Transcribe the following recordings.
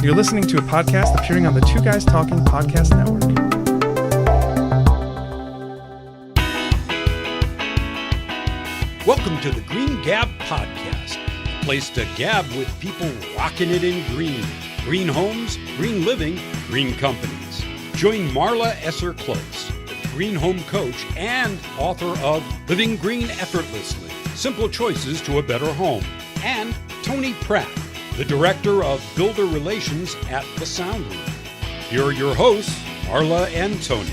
You're listening to a podcast appearing on the Two Guys Talking Podcast Network. Welcome to the Green Gab Podcast, a place to gab with people rocking it in green. Green homes, green living, green companies. Join Marla Esser-Close, the green home coach and author of Living Green Effortlessly, Simple Choices to a Better Home, and Tony Pratt, the Director of Builder Relations at The Sound Room. Here are your hosts, Marla and Tony.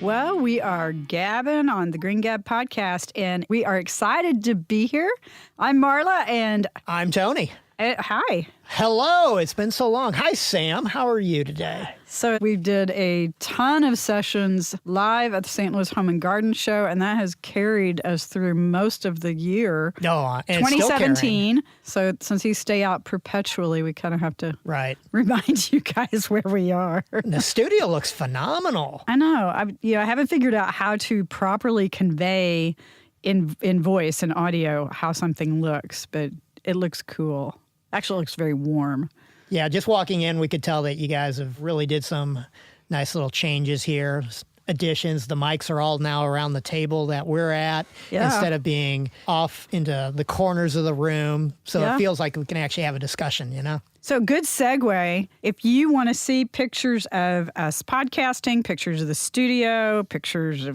Well, we are gabbing on the Green Gab Podcast, and we are excited to be here. I'm Marla, and I'm Tony. Hi. Hello. It's been so long. Hi, Sam. How are you today? So we did a ton of sessions live at the St. Louis Home and Garden Show, and that has carried us through most of the year. No, and 2017. So since you stay out perpetually, we kind of have to remind you guys where we are. The studio looks phenomenal. I know. I haven't figured out how to properly convey in voice and audio how something looks, but it looks cool. Actually, it looks very warm. Yeah, just walking in, we could tell that you guys have really did some nice little changes here, additions. The mics are all now around the table that we're at instead of being off into the corners of the room. So it feels like we can actually have a discussion, you know? So good segue. If you want to see pictures of us podcasting, pictures of the studio,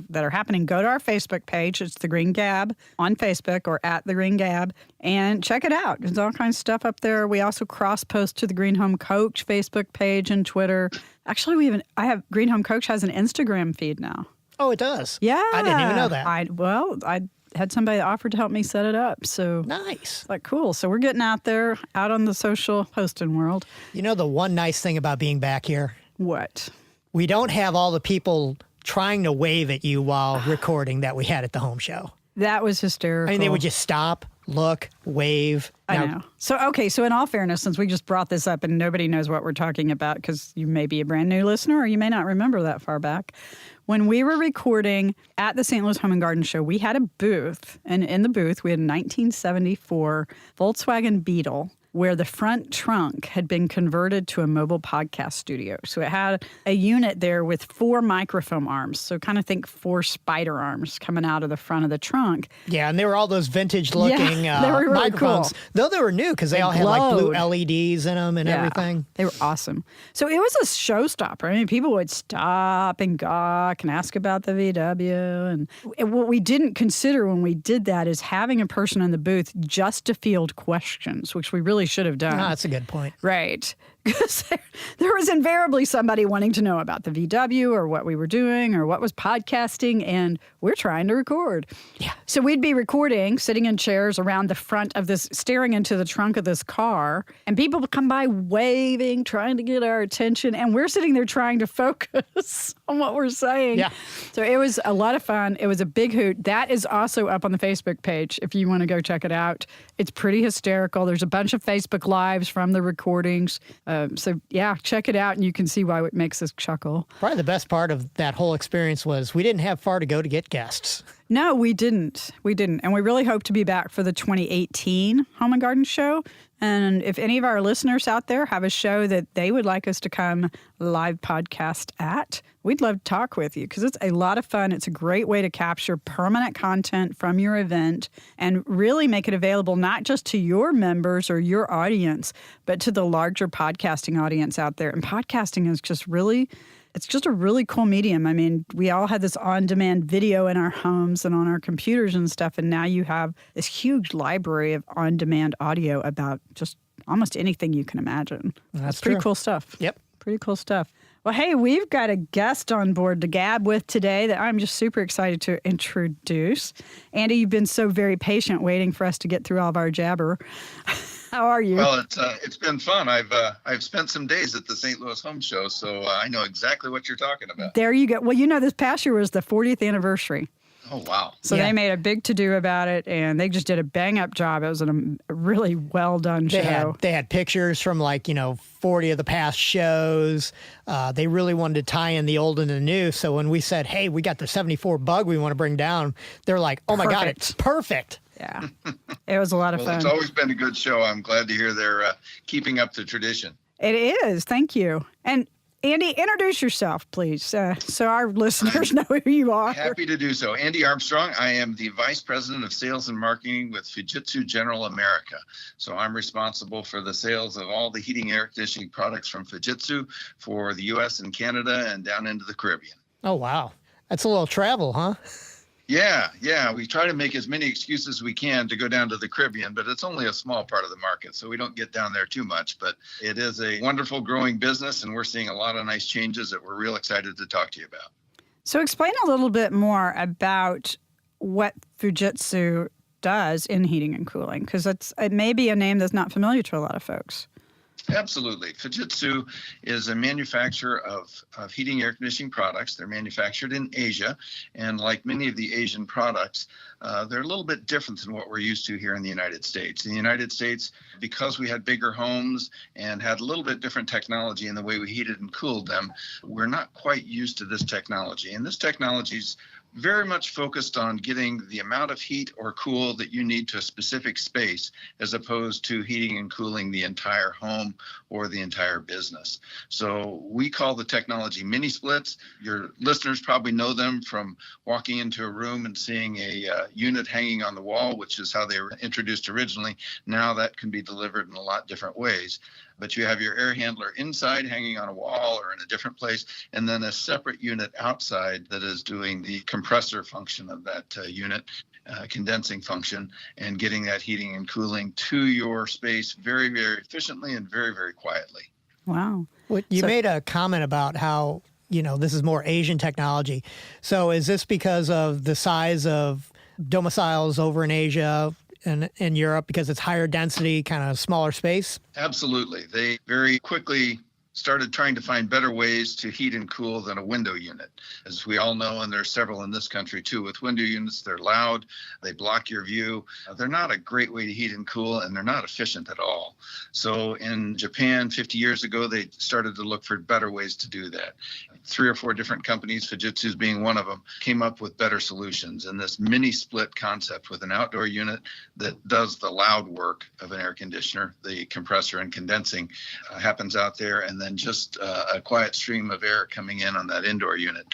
that are happening, go to our Facebook page. It's The Green Gab on Facebook or at The Green Gab and check it out. There's all kinds of stuff up there. We also cross-post to the Green Home Coach Facebook page and Twitter. Actually, Green Home Coach has an Instagram feed now. Oh, it does? Yeah. I didn't even know that. I had somebody that offered to help me set it up. So nice. Like, cool. So we're getting out there, out on the social posting world. You know the one nice thing about being back here? What? We don't have all the people trying to wave at you while recording that we had at the home show. That was hysterical. I mean, they would just stop, look, wave. I know. So in all fairness, since we just brought this up and nobody knows what we're talking about because you may be a brand new listener or you may not remember that far back, when we were recording at the St. Louis Home and Garden Show, we had a booth, and in the booth we had a 1974 Volkswagen Beetle where the front trunk had been converted to a mobile podcast studio. So it had a unit there with 4 microphone arms. So kind of think 4 spider arms coming out of the front of the trunk. Yeah, and they were all those vintage-looking they were really microphones. cool. Though they were new because they all had like blue LEDs in them and everything. They were awesome. So it was a showstopper. I mean, people would stop and gawk and ask about the VW. And what we didn't consider when we did that is having a person in the booth just to field questions, which we really should have done. Oh, that's a good point. Right. Because there was invariably somebody wanting to know about the VW or what we were doing or what was podcasting, and we're trying to record. Yeah. So we'd be recording, sitting in chairs around the front of this, staring into the trunk of this car, and people would come by waving, trying to get our attention, and we're sitting there trying to focus on what we're saying. Yeah. So it was a lot of fun. It was a big hoot. That is also up on the Facebook page if you want to go check it out. It's pretty hysterical. There's a bunch of Facebook Lives from the recordings. Check it out, and you can see why it makes us chuckle. Probably the best part of that whole experience was we didn't have far to go to get guests. No, we didn't. And we really hope to be back for the 2018 Home and Garden Show. And if any of our listeners out there have a show that they would like us to come live podcast at, we'd love to talk with you because it's a lot of fun. It's a great way to capture permanent content from your event and really make it available not just to your members or your audience, but to the larger podcasting audience out there. And podcasting is just it's just a really cool medium. I mean, we all had this on-demand video in our homes and on our computers and stuff, and now you have this huge library of on-demand audio about just almost anything you can imagine. That's pretty true. cool stuff. Yep. Pretty cool stuff. Well, hey, we've got a guest on board to gab with today that I'm just super excited to introduce. Andy, you've been so very patient waiting for us to get through all of our jabber. How are you? Well, it's been fun. I've spent some days at the St. Louis Home Show, so I know exactly what you're talking about. There you go. Well, this past year was the 40th anniversary. Oh, wow. So they made a big to-do about it, and they just did a bang-up job. It was a really well-done show. They had pictures from 40 of the past shows. They really wanted to tie in the old and the new. So when we said, hey, we got the 74 Bug we want to bring down, they're like, oh, my God, it's perfect. Yeah. It was a lot of fun. It's always been a good show. I'm glad to hear they're keeping up the tradition. It is. Thank you. And Andy, introduce yourself, please, so our listeners know who you are. Happy to do so. Andy Armstrong. I am the Vice President of Sales and Marketing with Fujitsu General America. So I'm responsible for the sales of all the heating and air conditioning products from Fujitsu for the U.S. and Canada and down into the Caribbean. Oh, wow. That's a little travel, huh? Yeah. We try to make as many excuses as we can to go down to the Caribbean, but it's only a small part of the market, so we don't get down there too much. But it is a wonderful growing business, and we're seeing a lot of nice changes that we're real excited to talk to you about. So explain a little bit more about what Fujitsu does in heating and cooling, because it may be a name that's not familiar to a lot of folks. Absolutely. Fujitsu is a manufacturer of heating and air conditioning products. They're manufactured in Asia, and like many of the Asian products, they're a little bit different than what we're used to here in the United States. In the United States, because we had bigger homes and had a little bit different technology in the way we heated and cooled them, we're not quite used to this technology. And this technology is very much focused on getting the amount of heat or cool that you need to a specific space, as opposed to heating and cooling the entire home or the entire business. So we call the technology mini splits. Your listeners probably know them from walking into a room and seeing a unit hanging on the wall, which is how they were introduced originally. Now that can be delivered in a lot different ways. But you have your air handler inside hanging on a wall or in a different place, and then a separate unit outside that is doing the compressor function of that unit, condensing function, and getting that heating and cooling to your space very, very efficiently and very, very quietly. Wow. Well, you made a comment about how, this is more Asian technology. So is this because of the size of domiciles over in Asia and in Europe, because it's higher density, kind of smaller space? Absolutely. They very quickly started trying to find better ways to heat and cool than a window unit. As we all know, and there's several in this country too, with window units, they're loud, they block your view. They're not a great way to heat and cool, and they're not efficient at all. So in Japan 50 years ago, they started to look for better ways to do that. 3 or 4 different companies, Fujitsu's being one of them, came up with better solutions. And this mini split concept with an outdoor unit that does the loud work of an air conditioner, the compressor and condensing, happens out there, and then just a quiet stream of air coming in on that indoor unit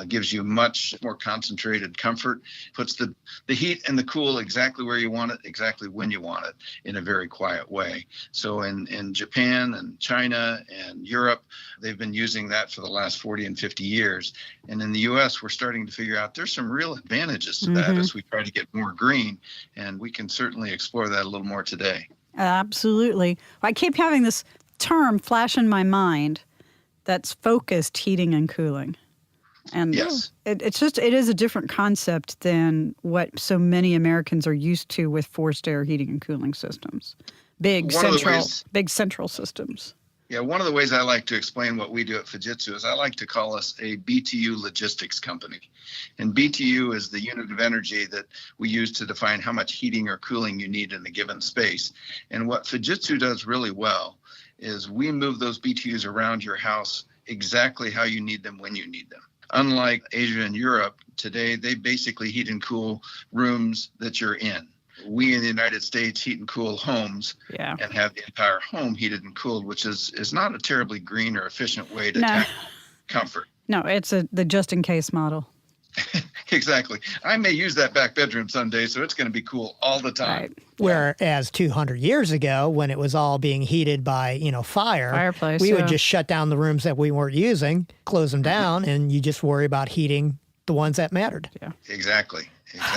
gives you much more concentrated comfort, puts the heat and the cool exactly where you want it, exactly when you want it, in a very quiet way. So in Japan and China and Europe, they've been using that for the last 40 and 50 years. And in the U.S., we're starting to figure out there's some real advantages to that as we try to get more green, and we can certainly explore that a little more today. Absolutely. I keep having this term flash in my mind that's focused heating and cooling. And yes, it is a different concept than what so many Americans are used to with forced air heating and cooling systems. Big central systems. Yeah, one of the ways I like to explain what we do at Fujitsu is I like to call us a BTU logistics company. And BTU is the unit of energy that we use to define how much heating or cooling you need in a given space. And what Fujitsu does really well is we move those BTUs around your house exactly how you need them when you need them. Unlike Asia and Europe, today they basically heat and cool rooms that you're in. We in the United States heat and cool homes and have the entire home heated and cooled, which is not a terribly green or efficient way to tackle comfort. No, it's the just-in-case model. Exactly. I may use that back bedroom someday, so it's going to be cool all the time. Right. Whereas 200 years ago, when it was all being heated by, fireplace, we would just shut down the rooms that we weren't using, close them down, and you just worry about heating the ones that mattered. Yeah. Exactly.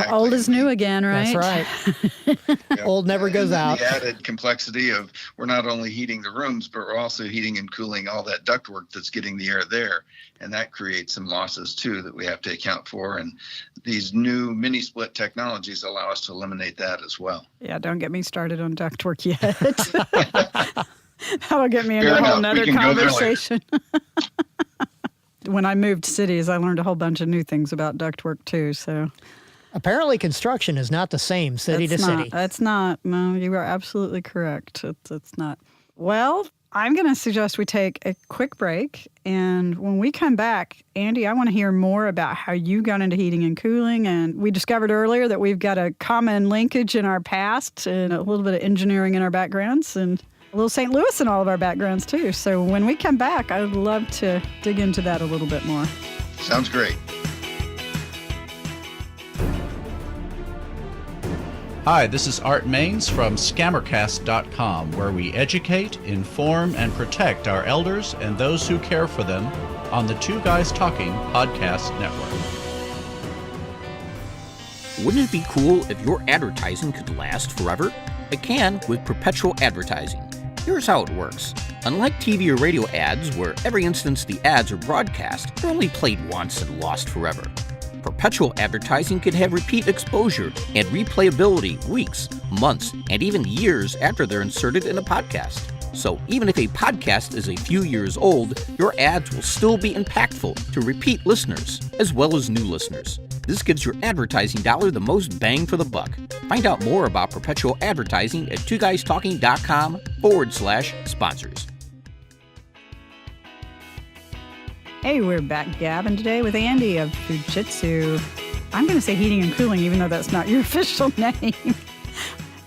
Old is new again, right? That's right. Old never goes out. The added complexity of we're not only heating the rooms, but we're also heating and cooling all that ductwork that's getting the air there. And that creates some losses, too, that we have to account for. And these new mini-split technologies allow us to eliminate that as well. Yeah, don't get me started on ductwork yet. That'll get me into a whole nother conversation. When I moved cities, I learned a whole bunch of new things about ductwork, too, so... Apparently, construction is not the same city to city. It's not. No, you are absolutely correct. It's not. Well, I'm going to suggest we take a quick break. And when we come back, Andy, I want to hear more about how you got into heating and cooling. And we discovered earlier that we've got a common linkage in our past and a little bit of engineering in our backgrounds. And a little St. Louis in all of our backgrounds, too. So when we come back, I would love to dig into that a little bit more. Sounds great. Hi, this is Art Maines from Scammercast.com, where we educate, inform, and protect our elders and those who care for them on the Two Guys Talking podcast network. Wouldn't it be cool if your advertising could last forever? It can with perpetual advertising. Here's how it works. Unlike TV or radio ads, where every instance the ads are broadcast, they're only played once and lost forever. Perpetual advertising can have repeat exposure and replayability weeks, months, and even years after they're inserted in a podcast. So even if a podcast is a few years old, your ads will still be impactful to repeat listeners, as well as new listeners. This gives your advertising dollar the most bang for the buck. Find out more about perpetual advertising at twoguystalking.com/sponsors. Hey, we're back gabbing today with Andy of Fujitsu. I'm going to say heating and cooling, even though that's not your official name.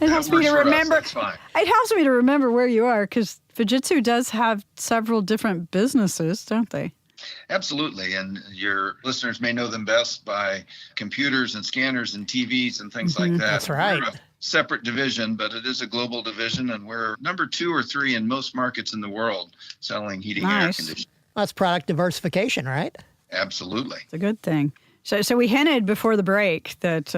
It helps me to remember. It helps me to remember where you are, because Fujitsu does have several different businesses, don't they? Absolutely. And your listeners may know them best by computers and scanners and TVs and things like that. That's right. We're a separate division, but it is a global division, and we're number 2 or 3 in most markets in the world selling heating and air conditioning. That's product diversification, right? Absolutely. It's a good thing. So we hinted before the break that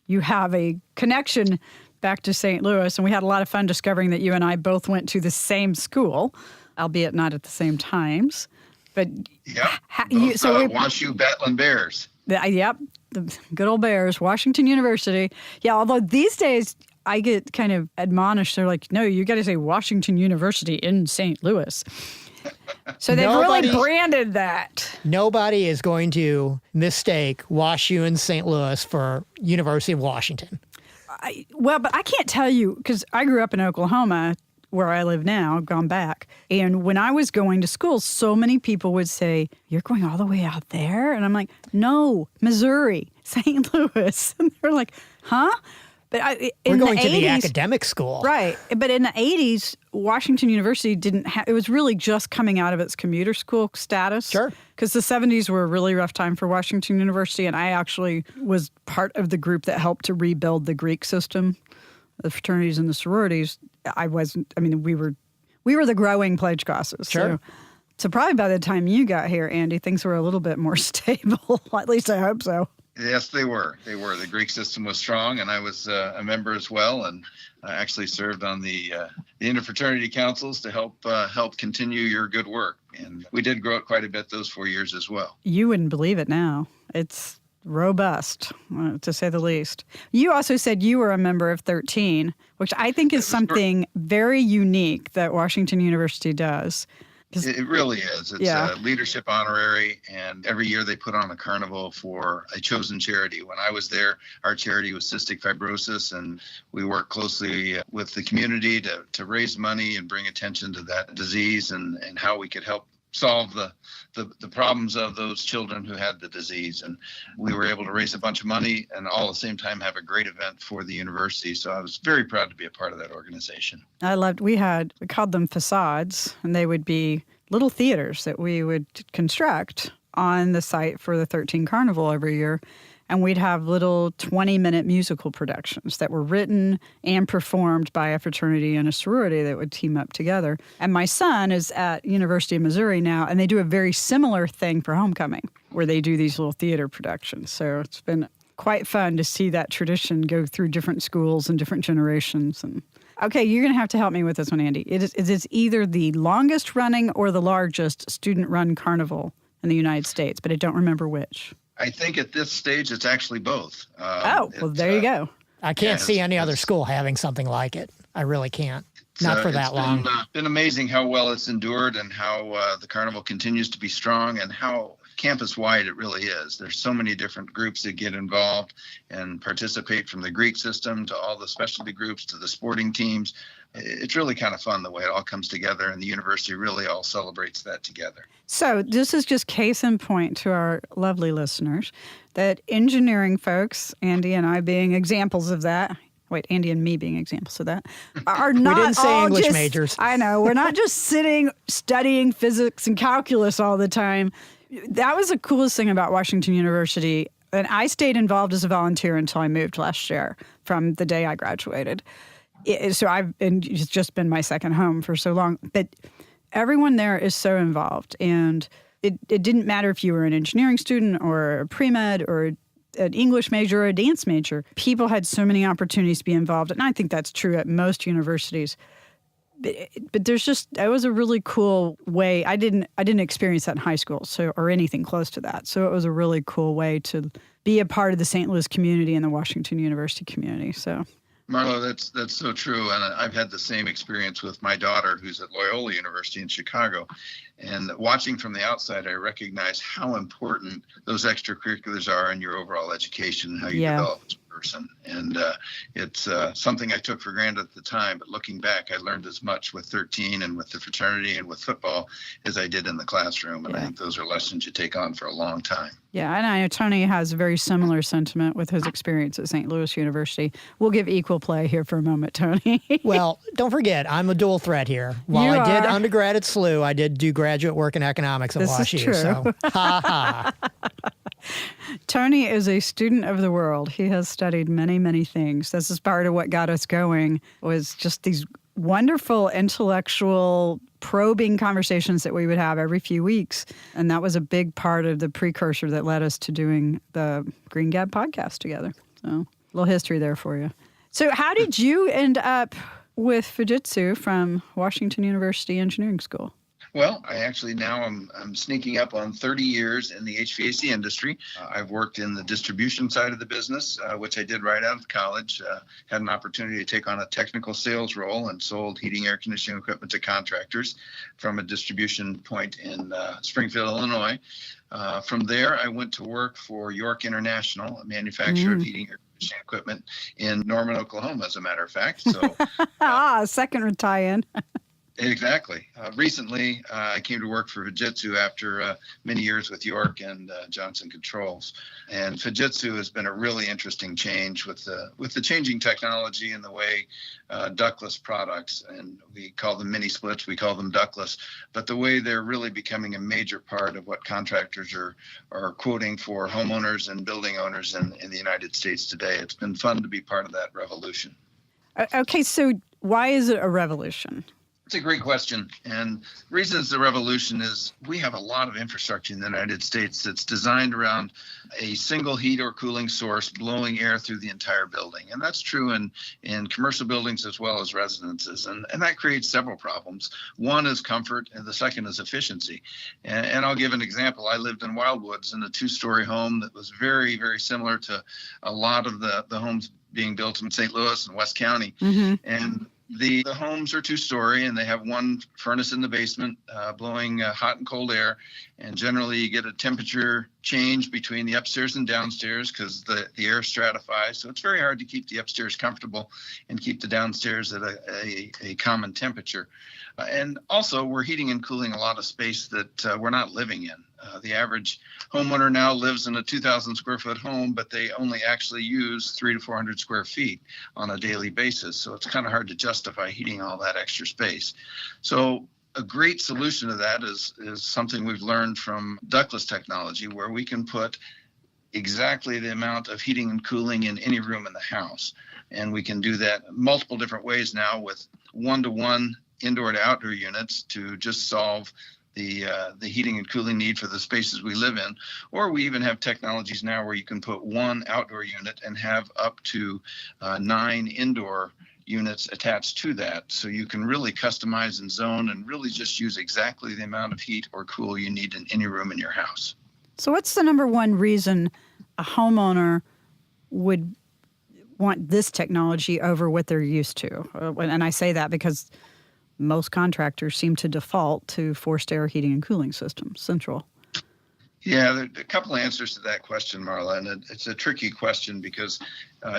you have a connection back to St. Louis, and we had a lot of fun discovering that you and I both went to the same school, albeit not at the same times. But WashU Battling Bears. Yep, the good old Bears, Washington University. Yeah, although these days I get kind of admonished. They're like, no, you got to say Washington University in St. Louis. So they've really branded that. Nobody is going to mistake WashU in St. Louis for University of Washington. But I can't tell you, because I grew up in Oklahoma, where I live now, gone back. And when I was going to school, so many people would say, you're going all the way out there? And I'm like, no, Missouri, St. Louis. And they're like, huh? But we're going to the academic school. Right. But in the 80s, Washington University didn't have, it was really just coming out of its commuter school status. Sure. Because the 70s were a really rough time for Washington University, and I actually was part of the group that helped to rebuild the Greek system, the fraternities and the sororities. We were the growing pledge classes. Sure. So probably by the time you got here, Andy, things were a little bit more stable. At least I hope so. Yes, they were. The Greek system was strong, and I was a member as well, and I actually served on the interfraternity councils to help continue your good work. And we did grow it quite a bit those 4 years as well. You wouldn't believe it now. It's robust, to say the least. You also said you were a member of 13, which I think is something very unique that Washington University does. It really is. It's a leadership honorary, and every year they put on a carnival for a chosen charity. When I was there, our charity was cystic fibrosis, and we worked closely with the community to raise money and bring attention to that disease and how we could help solve the problems of those children who had the disease. And we were able to raise a bunch of money and all at the same time have a great event for the university. So I was very proud to be a part of that organization. We called them facades, and they would be little theaters that we would construct on the site for the 13 Carnival every year. And we'd have little 20-minute musical productions that were written and performed by a fraternity and a sorority that would team up together. And my son is at University of Missouri now, and they do a very similar thing for homecoming, where they do these little theater productions. So it's been quite fun to see that tradition go through different schools and different generations. And okay, you're going to have to help me with this one, Andy. It is either the longest running or the largest student-run carnival in the United States, but I don't remember which. I think at this stage, it's actually both. There you go. I can't see any other school having something like it. I really can't. Not for that long. It's been amazing how well it's endured and how the carnival continues to be strong and how campus-wide it really is. There's so many different groups that get involved and participate, from the Greek system to all the specialty groups to the sporting teams. It's really kind of fun the way it all comes together, and the university really all celebrates that together. So this is just case in point to our lovely listeners that engineering folks, Andy and I being examples of that, wait, Andy and me being examples of that, are not we didn't say all English just, majors. I know. We're not just sitting studying physics and calculus all the time. That was the coolest thing about Washington University. And I stayed involved as a volunteer until I moved last year from the day I graduated. So it's just been my second home for so long. But everyone there is so involved. And it didn't matter if you were an engineering student or a pre-med or an English major or a dance major. People had so many opportunities to be involved. And I think that's true at most universities. But there's it was a really cool way. I didn't experience that in high school, or anything close to that. So it was a really cool way to be a part of the St. Louis community and the Washington University community. So, Marlo, that's so true. And I've had the same experience with my daughter, who's at Loyola University in Chicago. And watching from the outside, I recognize how important those extracurriculars are in your overall education and how you develop as a person. And it's something I took for granted at the time. But looking back, I learned as much with 13 and with the fraternity and with football as I did in the classroom. And I think those are lessons you take on for a long time. Yeah, and I know Tony has a very similar sentiment with his experience at St. Louis University. We'll give equal play here for a moment, Tony. Well, don't forget, I'm a dual threat here. While I did undergrad at SLU, I did do graduate work in economics at WashU. This is true. So, ha ha. Tony is a student of the world. He has studied many, many things. This is part of what got us going, was just these wonderful intellectual probing conversations that we would have every few weeks. And that was a big part of the precursor that led us to doing the Green Gab podcast together. So a little history there for you. So how did you end up with Fujitsu from Washington University Engineering School? Well, I actually now I'm sneaking up on 30 years in the HVAC industry. I've worked in the distribution side of the business, which I did right out of college. Had an opportunity to take on a technical sales role and sold heating, air conditioning equipment to contractors from a distribution point in Springfield, Illinois. From there, I went to work for York International, a manufacturer of heating, air conditioning equipment in Norman, Oklahoma, as a matter of fact. So, second tie-in. Exactly. Recently, I came to work for Fujitsu after many years with York and Johnson Controls. And Fujitsu has been a really interesting change with the changing technology and the way ductless products, and we call them mini splits, we call them ductless, but the way they're really becoming a major part of what contractors are quoting for homeowners and building owners in the United States today. It's been fun to be part of that revolution. Okay, so why is it a revolution? It's a great question. And the reason it's a revolution is we have a lot of infrastructure in the United States that's designed around a single heat or cooling source blowing air through the entire building. And that's true in commercial buildings as well as residences. And that creates several problems. One is comfort, and the second is efficiency. And I'll give an example. I lived in Wildwoods in a 2-story home that was very, very similar to a lot of the homes being built in St. Louis and West County. Mm-hmm. And the homes are 2-story, and they have one furnace in the basement blowing hot and cold air. And generally, you get a temperature change between the upstairs and downstairs because the air stratifies. So it's very hard to keep the upstairs comfortable and keep the downstairs at a common temperature. And also, we're heating and cooling a lot of space that we're not living in. The average homeowner now lives in a 2,000 square foot home, but they only actually use 300 to 400 square feet on a daily basis. So it's kind of hard to justify heating all that extra space. So a great solution to that is something we've learned from ductless technology, where we can put exactly the amount of heating and cooling in any room in the house. And we can do that multiple different ways now with one-to-one indoor to outdoor units to just solve the heating and cooling need for the spaces we live in. Or we even have technologies now where you can put one outdoor unit and have up to 9 indoor units attached to that. So you can really customize and zone and really just use exactly the amount of heat or cool you need in any room in your house. So what's the number one reason a homeowner would want this technology over what they're used to? And I say that because most contractors seem to default to forced air heating and cooling systems, central. Yeah, there are a couple of answers to that question, Marla, and it's a tricky question because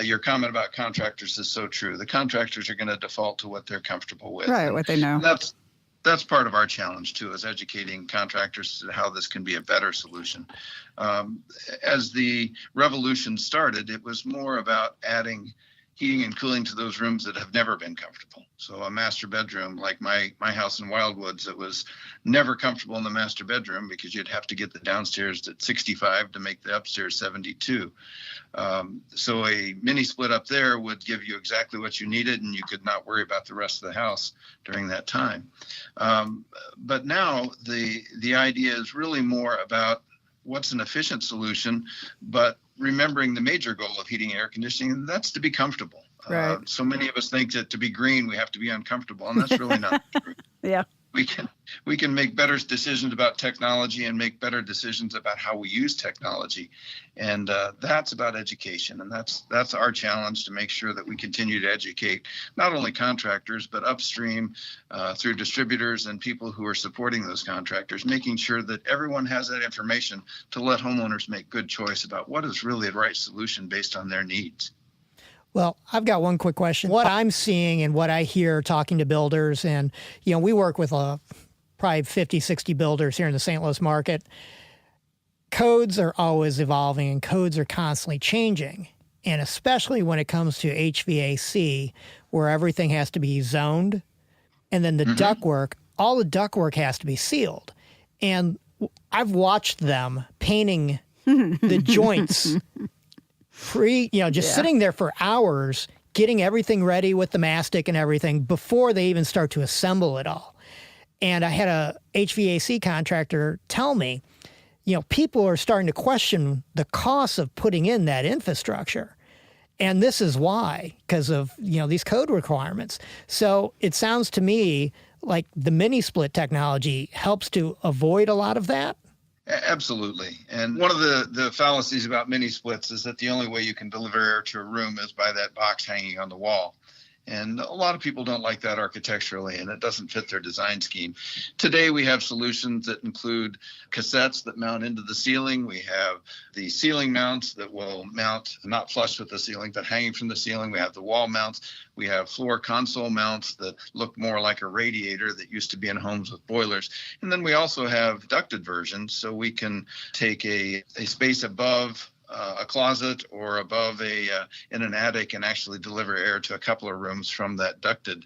your comment about contractors is so true. The contractors are going to default to what they're comfortable with. Right, what they know. That's part of our challenge, too, is educating contractors to how this can be a better solution. As the revolution started, it was more about adding heating and cooling to those rooms that have never been comfortable. So a master bedroom, like my house in Wildwoods, it was never comfortable in the master bedroom because you'd have to get the downstairs at 65 to make the upstairs 72. So a mini split up there would give you exactly what you needed, and you could not worry about the rest of the house during that time. But now the idea is really more about what's an efficient solution, but remembering the major goal of heating and air conditioning, and that's to be comfortable. Right. So many of us think that to be green, we have to be uncomfortable, and that's really not true. Yeah. We can make better decisions about technology and make better decisions about how we use technology. And that's about education. And that's our challenge, to make sure that we continue to educate not only contractors, but upstream through distributors and people who are supporting those contractors, making sure that everyone has that information to let homeowners make good choice about what is really the right solution based on their needs. Well, I've got one quick question. What I'm seeing and what I hear talking to builders, and, we work with probably 50, 60 builders here in the St. Louis market. Codes are always evolving and codes are constantly changing. And especially when it comes to HVAC, where everything has to be zoned, and then the ductwork, all the ductwork has to be sealed. And I've watched them painting the joints sitting there for hours, getting everything ready with the mastic and everything before they even start to assemble it all. And I had a HVAC contractor tell me, people are starting to question the cost of putting in that infrastructure. And this is why, because of, these code requirements. So it sounds to me like the mini split technology helps to avoid a lot of that. Absolutely. And one of the fallacies about mini splits is that the only way you can deliver air to a room is by that box hanging on the wall. And a lot of people don't like that architecturally, and it doesn't fit their design scheme. Today, we have solutions that include cassettes that mount into the ceiling. We have the ceiling mounts that will mount not flush with the ceiling, but hanging from the ceiling. We have the wall mounts. We have floor console mounts that look more like a radiator that used to be in homes with boilers. And then we also have ducted versions, so we can take a space above a closet or above in an attic and actually deliver air to a couple of rooms from that ducted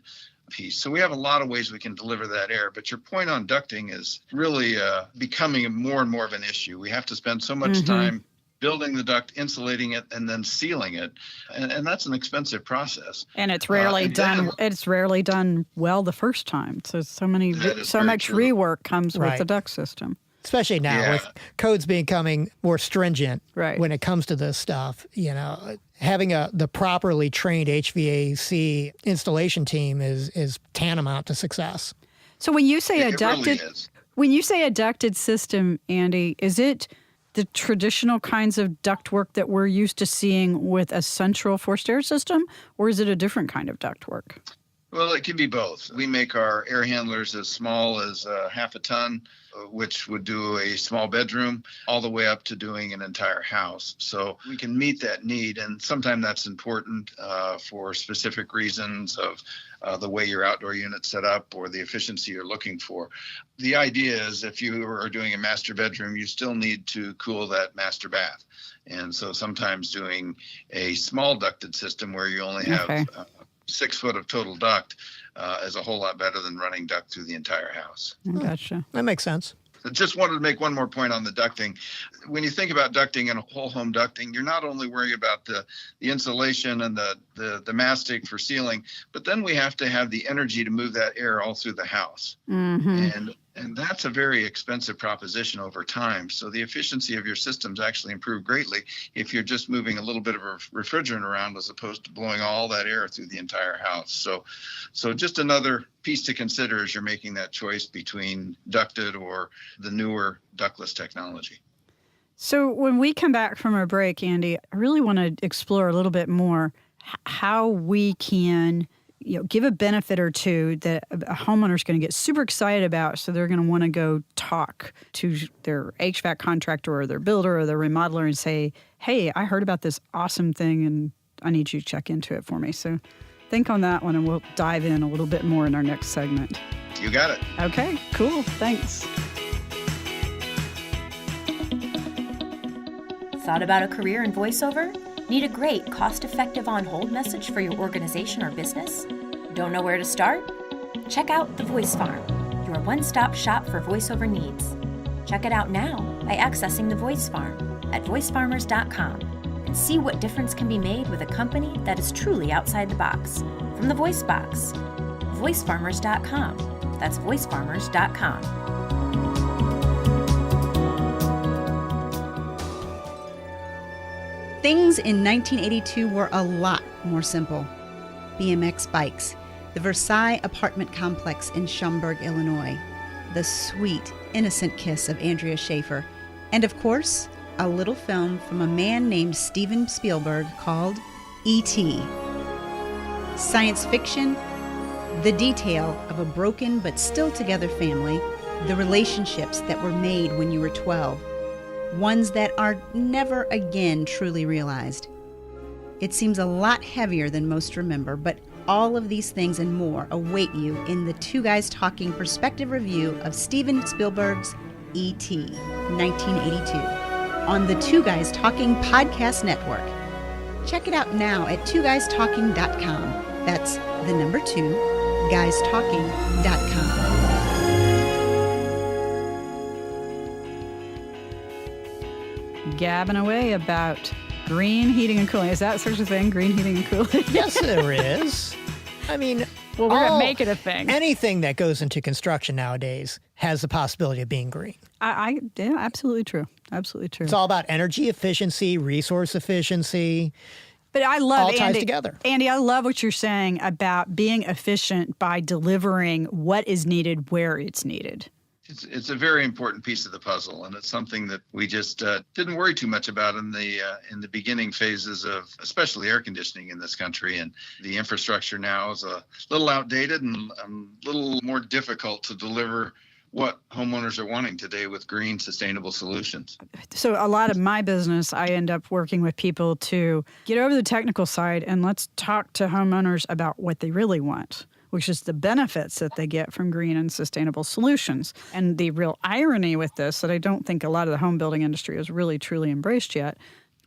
piece. So we have a lot of ways we can deliver that air. But your point on ducting is really becoming more and more of an issue. We have to spend so much time building the duct, insulating it, and then sealing it, and that's an expensive process. And it's rarely done. It's rarely done well the first time. So much rework comes with the duct system. Especially now with codes becoming more stringent when it comes to this stuff. Having the properly trained HVAC installation team is tantamount to success. So when you say when you say a ducted system, Andy, is it the traditional kinds of ductwork that we're used to seeing with a central forced air system, or is it a different kind of ductwork? Well, it can be both. We make our air handlers as small as half a ton, which would do a small bedroom, all the way up to doing an entire house. So we can meet that need, and sometimes that's important for specific reasons of the way your outdoor unit's set up or the efficiency you're looking for. The idea is if you are doing a master bedroom, you still need to cool that master bath. And so sometimes doing a small ducted system where you only have 6 foot of total duct is a whole lot better than running duct through the entire house. Gotcha. That makes sense. I just wanted to make one more point on the ducting. When you think about ducting and whole home ducting, you're not only worried about the insulation and the mastic for sealing, but then we have to have the energy to move that air all through the house. And that's a very expensive proposition over time. So the efficiency of your systems actually improve greatly if you're just moving a little bit of a refrigerant around as opposed to blowing all that air through the entire house. So just another piece to consider as you're making that choice between ducted or the newer ductless technology. So when we come back from our break, Andy, I really want to explore a little bit more how we can give a benefit or two that a homeowner is going to get super excited about, so they're going to want to go talk to their HVAC contractor or their builder or their remodeler and say, hey, I heard about this awesome thing and I need you to check into it for me. So think on that one and we'll dive in a little bit more in our next segment. You got it. Okay, cool. Thanks. Thought about a career in voiceover? Need a great, cost-effective on-hold message for your organization or business? Don't know where to start? Check out The Voice Farm, your one-stop shop for voiceover needs. Check it out now by accessing The Voice Farm at voicefarmers.com and see what difference can be made with a company that is truly outside the box. From the Voice Box, voicefarmers.com. That's voicefarmers.com. Things in 1982 were a lot more simple. BMX bikes, the Versailles apartment complex in Schaumburg, Illinois, the sweet, innocent kiss of Andrea Schaefer, and of course, a little film from a man named Steven Spielberg called E.T. Science fiction, the detail of a broken but still together family, the relationships that were made when you were 12, ones that are never again truly realized. It seems a lot heavier than most remember, but all of these things and more await you in the Two Guys Talking perspective review of Steven Spielberg's E.T. 1982 on the Two Guys Talking Podcast Network. Check it out now at twoguystalking.com. That's the number 2, guystalking.com. Gabbing away about green heating and cooling. Is that such a thing, green heating and cooling? Yes, there is. I mean, well, we're going to make it a thing. Anything that goes into construction nowadays has the possibility of being green. Yeah, absolutely true. Absolutely true. It's all about energy efficiency, resource efficiency. But I love, all ties Andy, together. Andy, I love what you're saying about being efficient by delivering what is needed where it's needed. It's a very important piece of the puzzle, and it's something that we just didn't worry too much about in the beginning phases of especially air conditioning in this country. And the infrastructure now is a little outdated and a little more difficult to deliver what homeowners are wanting today with green, sustainable solutions. So a lot of my business, I end up working with people to get over the technical side and let's talk to homeowners about what they really want, which is the benefits that they get from green and sustainable solutions. And the real irony with this that I don't think a lot of the home building industry has really truly embraced yet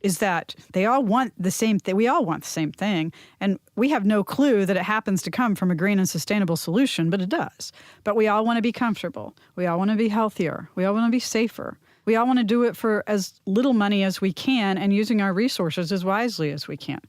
is that they all want the same thing. We all want the same thing. And we have no clue that it happens to come from a green and sustainable solution, but it does. But we all want to be comfortable. We all want to be healthier. We all want to be safer. We all want to do it for as little money as we can and using our resources as wisely as we can.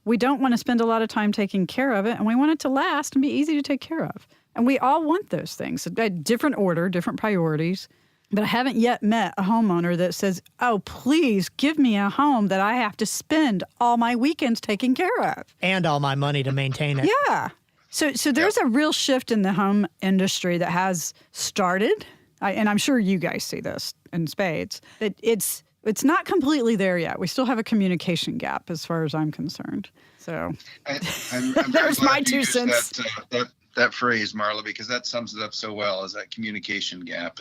We don't want to spend a lot of time taking care of it, and we want it to last and be easy to take care of. And we all want those things, a different order, different priorities. But I haven't yet met a homeowner that says, oh, please give me a home that I have to spend all my weekends taking care of. And all my money to maintain it. Yeah. So there's a real shift in the home industry that has started, and I'm sure you guys see this in spades, but it's not completely there yet. We still have a communication gap as far as I'm concerned. So I'm there's my 2 cents. That phrase, Marla, because that sums it up so well, is that communication gap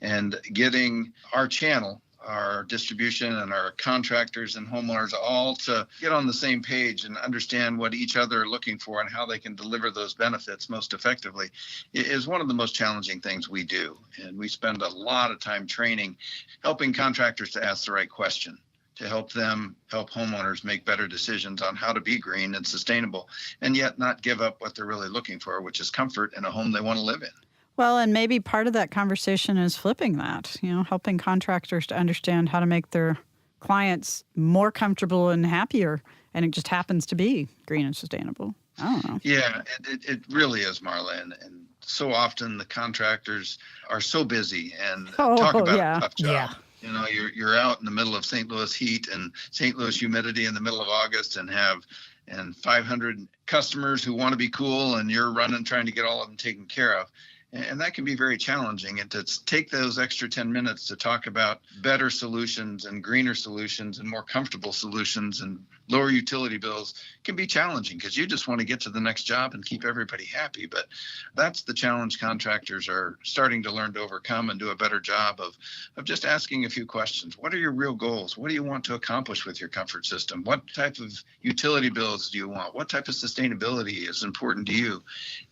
and getting our channel, our distribution and our contractors and homeowners all to get on the same page and understand what each other are looking for and how they can deliver those benefits most effectively is one of the most challenging things we do. And we spend a lot of time training, helping contractors to ask the right question, to help homeowners make better decisions on how to be green and sustainable, and yet not give up what they're really looking for, which is comfort in a home they want to live in. Well, and maybe part of that conversation is flipping that, helping contractors to understand how to make their clients more comfortable and happier, and it just happens to be green and sustainable. I don't know. Yeah, it really is, Marla, and so often the contractors are so busy and talk about a tough job. Yeah. You're out in the middle of St. Louis heat and St. Louis humidity in the middle of August and 500 customers who want to be cool, and you're running trying to get all of them taken care of. And that can be very challenging. And to take those extra 10 minutes to talk about better solutions and greener solutions and more comfortable solutions and lower utility bills can be challenging because you just want to get to the next job and keep everybody happy. But that's the challenge contractors are starting to learn to overcome and do a better job of just asking a few questions. What are your real goals? What do you want to accomplish with your comfort system? What type of utility bills do you want? What type of sustainability is important to you?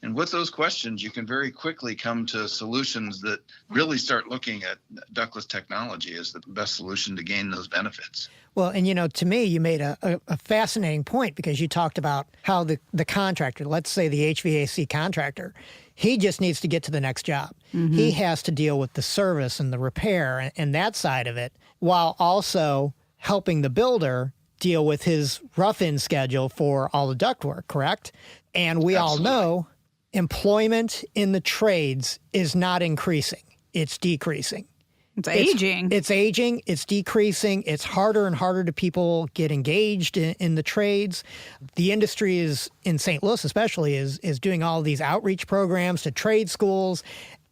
And with those questions, you can very quickly quickly come to solutions that really start looking at ductless technology as the best solution to gain those benefits. Well, and to me, you made a fascinating point, because you talked about how the contractor, let's say the HVAC contractor, he just needs to get to the next job. Mm-hmm. He has to deal with the service and the repair and that side of it, while also helping the builder deal with his rough-in schedule for all the ductwork, correct? And we Absolutely. all know employment in the trades is not increasing. It's decreasing. It's aging. It's aging. It's decreasing. It's harder and harder to people get engaged in the trades. The industry is, in St. Louis especially, is doing all these outreach programs to trade schools,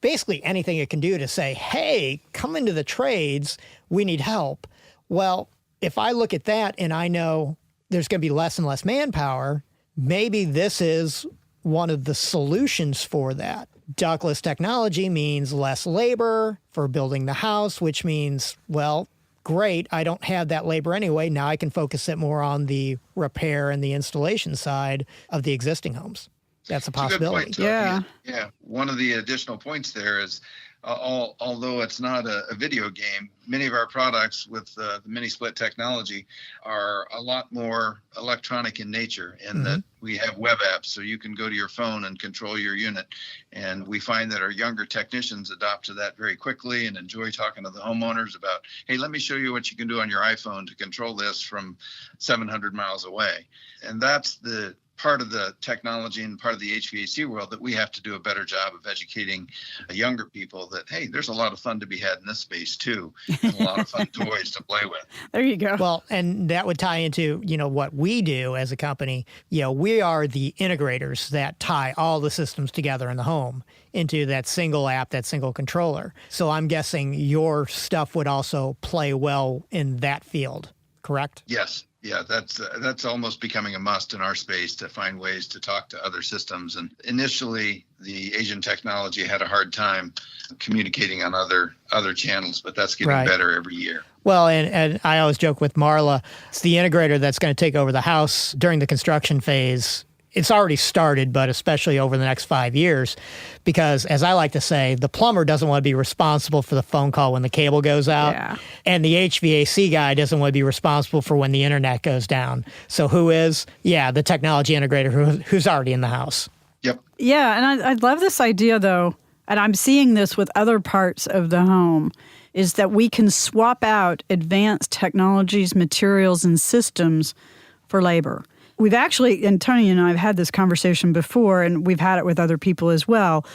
basically anything it can do to say, hey, come into the trades. We need help. Well, if I look at that and I know there's going to be less and less manpower, maybe this is one of the solutions for that. Ductless technology means less labor for building the house, which means, well, great, I don't have that labor anyway. Now I can focus it more on the repair and the installation side of the existing homes. That's a possibility. It's a good point, yeah. One of the additional points there is, although it's not a video game, many of our products with the mini split technology are a lot more electronic in nature, in that we have web apps, so you can go to your phone and control your unit. And we find that our younger technicians adopt to that very quickly and enjoy talking to the homeowners about, hey, let me show you what you can do on your iPhone to control this from 700 miles away. And that's the part of the technology and part of the HVAC world that we have to do a better job of educating younger people that, hey, there's a lot of fun to be had in this space too, and a lot of fun toys to play with. There you go. Well, and that would tie into, what we do as a company. We are the integrators that tie all the systems together in the home into that single app, that single controller. So I'm guessing your stuff would also play well in that field, correct? Yes. Yeah, that's almost becoming a must in our space, to find ways to talk to other systems. And initially, the Asian technology had a hard time communicating on other channels, but that's getting better every year. Well, and I always joke with Marla, it's the integrator that's going to take over the house during the construction phase. It's already started, but especially over the next 5 years, because as I like to say, the plumber doesn't want to be responsible for the phone call when the cable goes out. And the HVAC guy doesn't want to be responsible for when the internet goes down. So who is? Yeah, the technology integrator who's already in the house. Yep. Yeah, and I love this idea, though, and I'm seeing this with other parts of the home, is that we can swap out advanced technologies, materials, and systems for labor. We've actually, and Tony and I have had this conversation before, and we've had it with other people as well,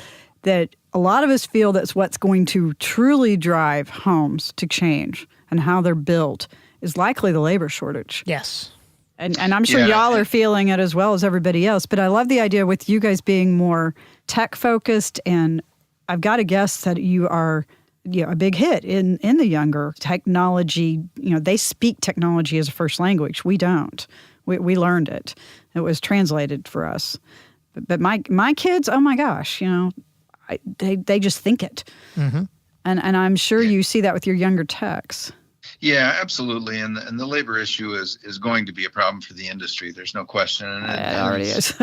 that a lot of us feel that's what's going to truly drive homes to change and how they're built is likely the labor shortage. Yes. And I'm sure y'all are feeling it as well as everybody else. But I love the idea with you guys being more tech-focused, and I've got to guess that you are a big hit in the younger technology. They speak technology as a first language. We don't. We learned it. It was translated for us. But my kids, oh my gosh, they just think it. Mm-hmm. And I'm sure you see that with your younger techs. Yeah, absolutely. And the labor issue is going to be a problem for the industry. There's no question. And it already is.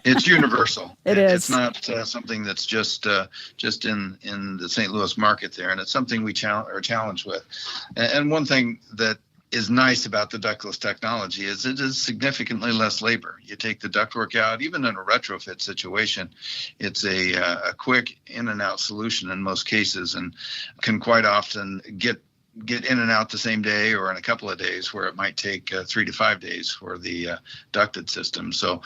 It's universal. It's not something that's just in the St. Louis market there. And it's something we are challenged with. And one thing that is nice about the ductless technology is it is significantly less labor. You take the ductwork out, even in a retrofit situation, it's a quick in and out solution in most cases, and can quite often get in and out the same day or in a couple of days, where it might take 3 to 5 days for the ducted system. So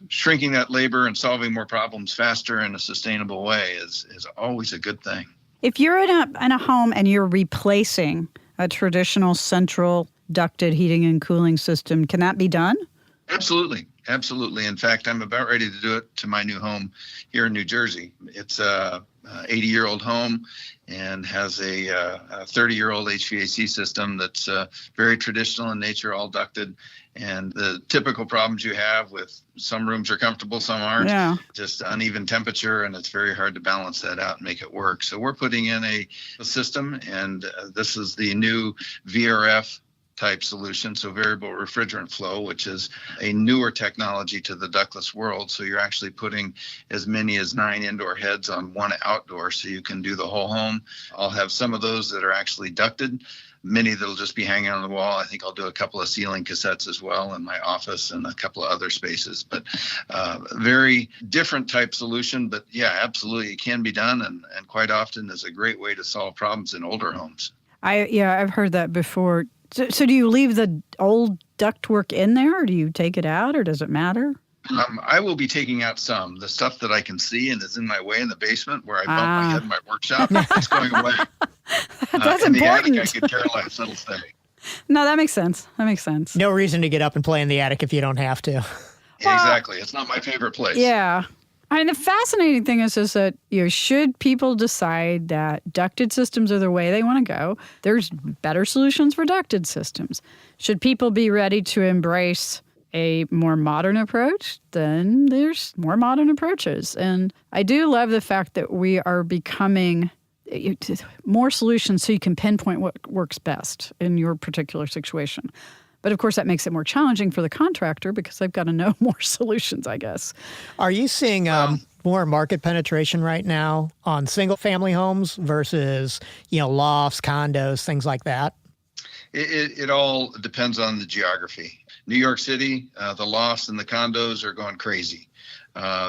shrinking that labor and solving more problems faster in a sustainable way is always a good thing. If you're in a home and you're replacing a traditional central ducted heating and cooling system, can that be done? Absolutely. In fact, I'm about ready to do it to my new home here in New Jersey. It's a 80-year-old home and has a 30-year-old HVAC system that's very traditional in nature, all ducted. And the typical problems you have with some rooms are comfortable, some aren't, just uneven temperature, and it's very hard to balance that out and make it work. So we're putting in a system, and this is the new VRF type solution, so variable refrigerant flow, which is a newer technology to the ductless world. So you're actually putting as many as 9 indoor heads on 1 outdoor, so you can do the whole home. I'll have some of those that are actually ducted, many that'll just be hanging on the wall. I think I'll do a couple of ceiling cassettes as well in my office and a couple of other spaces, but very different type solution. But yeah, absolutely, it can be done, and quite often is a great way to solve problems in older homes. I've heard that before. So do you leave the old ductwork in there, or do you take it out, or does it matter? I will be taking out some. The stuff that I can see and is in my way in the basement where I bump my head in my workshop, it's going away. That's in important. the attic, I could care less. It'll stay. No, that makes sense. That makes sense. No reason to get up and play in the attic if you don't have to. Exactly. It's not my favorite place. Yeah. I mean, the fascinating thing is that, should people decide that ducted systems are the way they want to go, there's better solutions for ducted systems. Should people be ready to embrace a more modern approach, then there's more modern approaches. And I do love the fact that we are becoming more solutions so you can pinpoint what works best in your particular situation. But of course, that makes it more challenging for the contractor because they've got to know more solutions, I guess. Are you seeing more market penetration right now on single-family homes versus, lofts, condos, things like that? It all depends on the geography. New York City, the lofts and the condos are going crazy.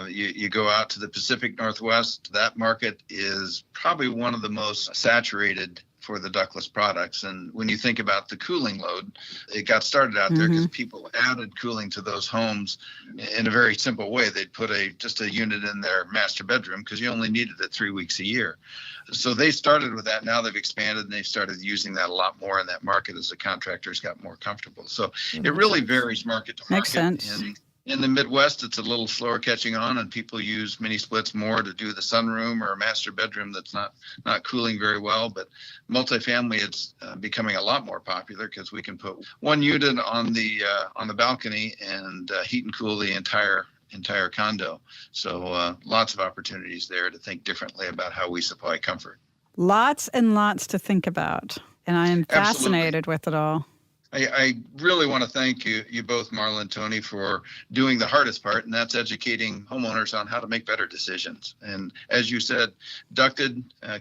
You go out to the Pacific Northwest, that market is probably one of the most saturated for the ductless products. And when you think about the cooling load, it got started out there because people added cooling to those homes in a very simple way. They'd put just a unit in their master bedroom because you only needed it 3 weeks a year. So they started with that. Now they've expanded and they've started using that a lot more in that market as the contractors got more comfortable. So it really varies market to market. Makes sense. In the Midwest, it's a little slower catching on, and people use mini splits more to do the sunroom or a master bedroom that's not cooling very well. But multifamily, it's becoming a lot more popular because we can put one unit on the balcony and heat and cool the entire condo. So lots of opportunities there to think differently about how we supply comfort. Lots and lots to think about, and I am fascinated with it all. I really want to thank you both, Marla and Tony, for doing the hardest part, and that's educating homeowners on how to make better decisions. And as you said,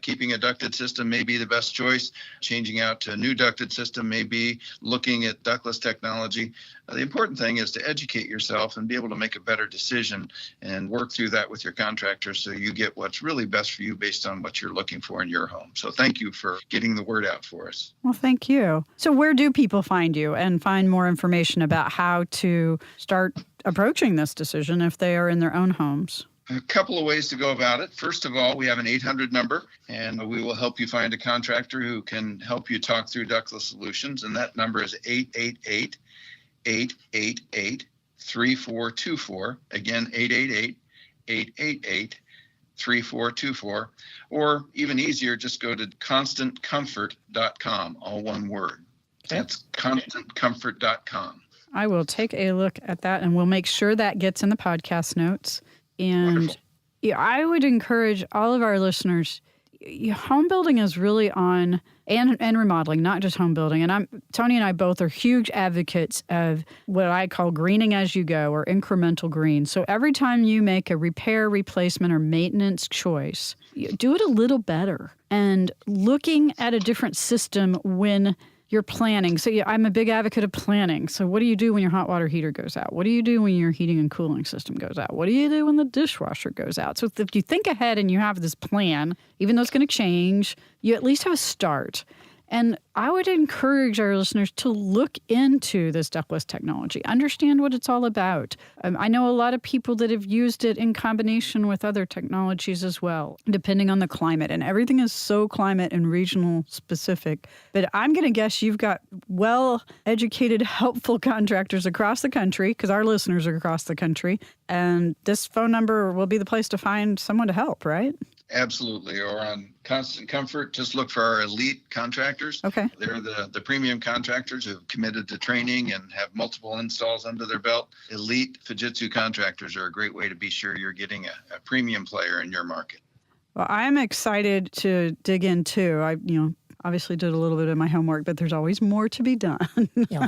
keeping a ducted system may be the best choice. Changing out to a new ducted system may be looking at ductless technology. The important thing is to educate yourself and be able to make a better decision and work through that with your contractor so you get what's really best for you based on what you're looking for in your home. So thank you for getting the word out for us. Well, thank you. So where do people find you and find more information about how to start approaching this decision if they are in their own homes? A couple of ways to go about it. First of all, we have an 800 number, and we will help you find a contractor who can help you talk through ductless solutions, and that number is 888-888-3424. Again, 888-888-3424. Or even easier, just go to constantcomfort.com, all one word. That's constantcomfort.com. I will take a look at that, and we'll make sure that gets in the podcast notes. And I would encourage all of our listeners, home building is really on, and remodeling, not just home building. And Tony and I both are huge advocates of what I call greening as you go, or incremental green. So every time you make a repair, replacement, or maintenance choice, you do it a little better. And looking at a different system when you're planning. So I'm a big advocate of planning. So what do you do when your hot water heater goes out? What do you do when your heating and cooling system goes out? What do you do when the dishwasher goes out? So if you think ahead and you have this plan, even though it's going to change, you at least have a start. And I would encourage our listeners to look into this ductless technology, understand what it's all about. I know a lot of people that have used it in combination with other technologies as well, depending on the climate. And everything is so climate and regional specific. But I'm going to guess you've got well-educated, helpful contractors across the country, because our listeners are across the country. And this phone number will be the place to find someone to help, right? Absolutely. Or on Constant Comfort, just look for our elite contractors. Okay. They're the premium contractors who've committed to training and have multiple installs under their belt. Elite Fujitsu contractors are a great way to be sure you're getting a premium player in your market. Well, I'm excited to dig in too. obviously did a little bit of my homework, but there's always more to be done.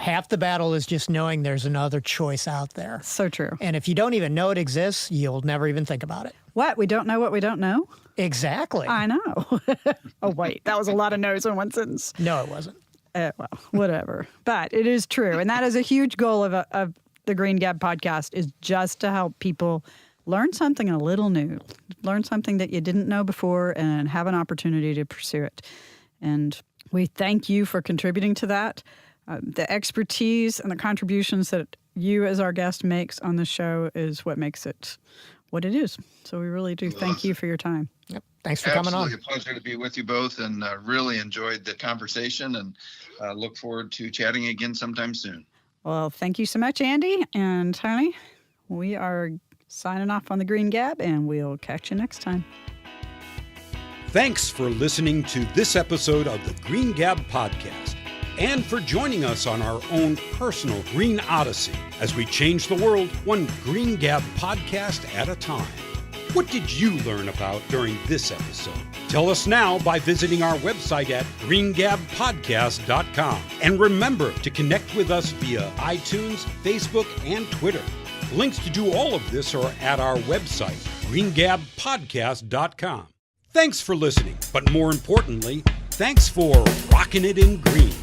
Half the battle is just knowing there's another choice out there. So true. And if you don't even know it exists, you'll never even think about it. What? We don't know what we don't know? Exactly. I know. Oh, wait. That was a lot of no's in one sentence. No, it wasn't. Well, whatever. But it is true. And that is a huge goal of the Green Gab podcast, is just to help people learn something a little new, learn something that you didn't know before, and have an opportunity to pursue it. And we thank you for contributing to that. The expertise and the contributions that you as our guest makes on the show is what makes it what it is. So we really do thank you for your time. Yep. Thanks for coming on. Absolutely a pleasure to be with you both, and really enjoyed the conversation, and look forward to chatting again sometime soon. Well, thank you so much, Andy and Tony. We are signing off on the Green Gab, and we'll catch you next time. Thanks for listening to this episode of the Green Gab Podcast, and for joining us on our own personal Green Odyssey as we change the world one Green Gab podcast at a time. What did you learn about during this episode? Tell us now by visiting our website at greengabpodcast.com. And remember to connect with us via iTunes, Facebook, and Twitter. Links to do all of this are at our website, greengabpodcast.com. Thanks for listening, but more importantly, thanks for rocking it in green.